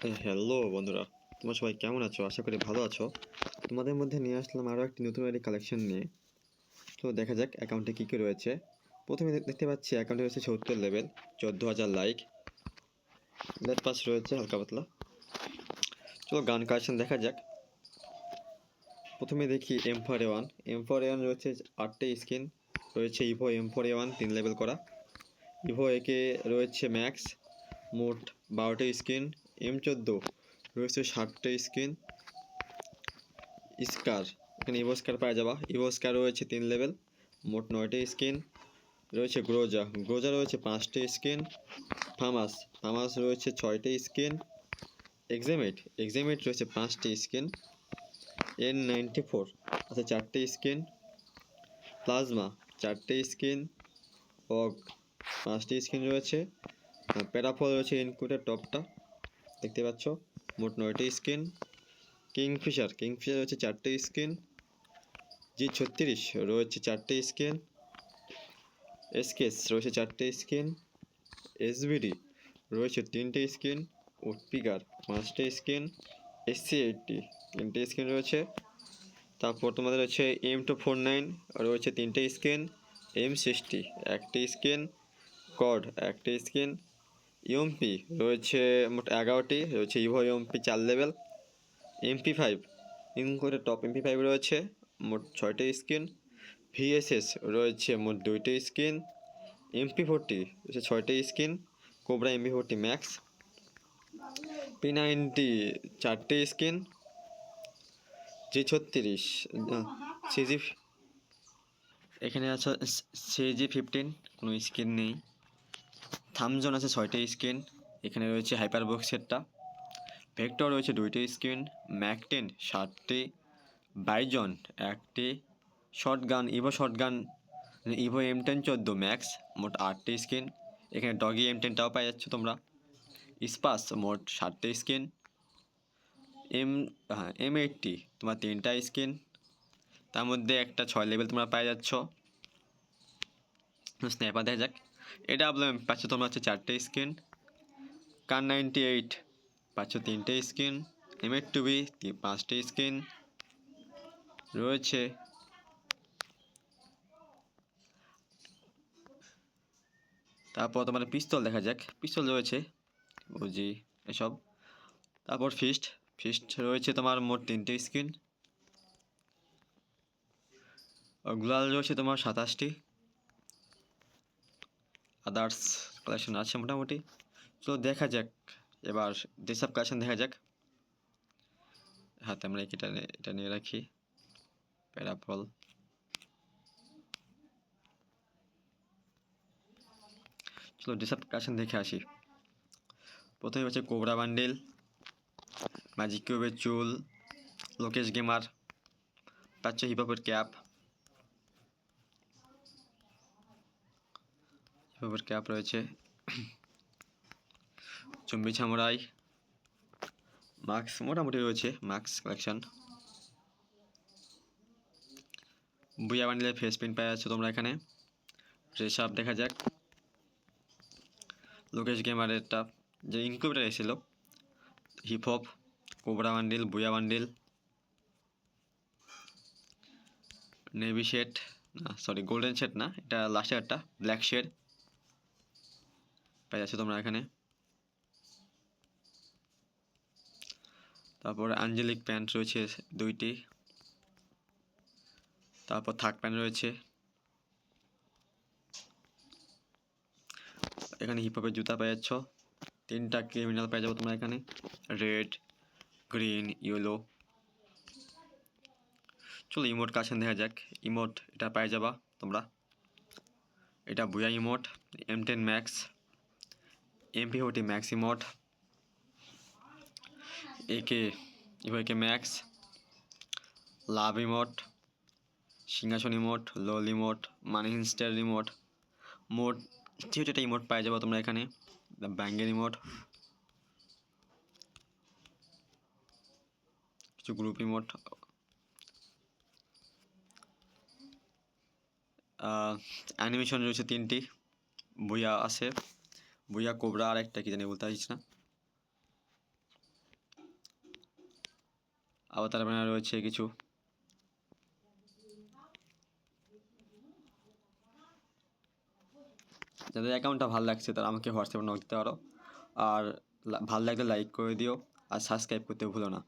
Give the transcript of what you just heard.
Hello বন্ধুরা, তোমরা সবাই কেমন আছো? আশা করি ভালো আছো। তোমাদের মধ্যে নিয়ে আসলাম আরও একটি নতুন আইডি কালেকশন নিয়ে। তো দেখা যাক অ্যাকাউন্টে কী কী রয়েছে। প্রথমে দেখতে পাচ্ছি অ্যাকাউন্টে রয়েছে 70 লেভেল, 14,000 লাইক, লেট পাস রয়েছে হালকা পাতলা। চলো গান কালেকশন দেখা যাক। প্রথমে দেখি M4A1 রয়েছে 8টে স্কিন, রয়েছে ইভো M4A1 3 লেভেল করা, ইভো একে রয়েছে ম্যাক্স, মোট 12টে স্কিন, M14 রয়েছে 60টে স্কিন, স্কার এখানে ইভো স্কার পাওয়া যাবা, ইভো স্কার রয়েছে 3 লেভেল, মোট 9টে স্কিন, রয়েছে গ্রোজা রয়েছে 5টে স্কিন, ফামাস রয়েছে 6টে স্কিন, এক্সামেট রয়েছে 5টে স্কিন, N94 আছে 4টে স্কিন, প্লাজমা 4টে স্কিন, অগ 5টে স্কিন রয়েছে, প্যারাফল রয়েছে ইনকুটের টপটা দেখতে পাচ্ছ, মোট 9টে স্কিন, কিংফিশার রয়েছে 4টে স্কিন, G36 রয়েছে 4টে স্কিন, এসকেস রয়েছে 4টে স্কিন, এসবিডি রয়েছে 3টে স্কিন, উডপিকার 5টে স্কিন, SC80 3টে স্কিন রয়েছে। তারপর তোমাদের রয়েছে M249 রয়েছে 3টে স্কিন, M60 1টে স্কিন, কড 1টে স্কিন, ইউএমপি রয়েছে মোট 11টি, রয়েছে ইভো ইউএমপি 4 লেভেল, MP5 ইনকোরে টপ MP5 রয়েছে মোট 6টে স্কিন, VSS রয়েছে মোট 2টে স্কিন, MP40 রয়েছে 6টে skin, cobra MP40 max, P90 4টে স্কিন, G36 সিজি এখানে আছে, CG15 কোনো স্কিন নেই, থামজন আছে 6টে স্কিন, এখানে রয়েছে হাইপার বক্সেরটা, ভেক্টর রয়েছে 2টে স্কিন, ম্যাক10 7টি, বাইজন 1টি, ইভো M1014 ম্যাক্স মোট 8টে স্কিন, এখানে ডগি M10টাও পাই যাচ্ছ তোমরা, স্পাস মোট 7টে স্কিন, M80 তোমার 3টা স্কিন, তার মধ্যে একটা 6 লেভেল তোমরা পাই যাচ্ছ। স্ন্যাপার দেখা যাক, এটা পাচ্ছ তোমরা হচ্ছে 4টে স্কিন, কার98 পাচ্ছ 3টে স্কিন, M8B 5টে স্কিন রয়েছে। তারপর তোমার পিস্তল দেখা যাক, পিস্তল রয়েছে বুঝি এসব। তারপর ফিস্ট রয়েছে তোমার মোট 3টে স্কিন, গ্লাল রয়েছে তোমার 27টি, আদার্স কালেকশন আছে মোটামুটি। তো দেখা যাক এবার যেসব কালেকশন দেখা যাক। হাতে আমরা এটা নিয়ে রাখি, প্যারাপল, চলো যেসব কালেকশন দেখে আসি। প্রথমে হচ্ছে কোবরা বান্ডেল, ম্যাজিক কিউবের চুল, লোকেশ গেমার পাচ্ছে হিপহপের ক্যাপ রয়েছে, চুম্বি ছামুরাই, মাস্ক মোটামুটি রয়েছে, মাস্ক কালেকশন, বুয়া বান্ডেলের ফেস প্রিন্ট পাওয়া যাচ্ছে তোমরা এখানে। ড্রেস আপ দেখা যাক, লোকেশ গেমারেরটা যে ইনকিউবেটার এসেছিল, হিপহপ, কোবরা বান্ডেল, বুয়া বান্ডেল, নেভি শেড না সরি গোল্ডেন শেড না, এটা লাস্টের একটা ব্ল্যাক শেড পাওয়া যাচ্ছে তোমরা এখানে। তারপর আঞ্জেলিক প্যান্ট রয়েছে 2টি, তারপর থাক প্যান্ট রয়েছে, এখানে হিপহপের জুতা পেয়ে যাচ্ছ, 3টা ক্রিমিনাল পেয়ে যাবো তোমরা এখানে, রেড, গ্রিন, ইয়েলো। চলো ইমোট কালেকশন দেখা যাক, ইমোট এটা পেয়ে যাবা তোমরা, এটা বুয়া emote, M10 max, MP40 max emote, একে ম্যাক্স, লাভ ইমোট, সিংহাসন ইমোট, লোল ইমোট, মানি হিনস্টার ইমোট, মোট 6টা ইমোট পাই যাবো তোমরা এখানে, ব্যাঙ্গেল ইমোট, কিছু গ্রুপ ইমোট, অ্যানিমেশন রয়েছে 3টি, বুয়া আছে, বুয়া কোবরা আর একটা কি জানি বলতে পারছিস না। আভাতার ব্যানার রয়েছে কিছু। যাদের অ্যাকাউন্টটা ভালো লাগছে তারা আমাকে হোয়াটসঅ্যাপে নক দিতে পারো। আর ভালো লাগলে লাইক করে দিও আর সাবস্ক্রাইব করতে ভুলো না।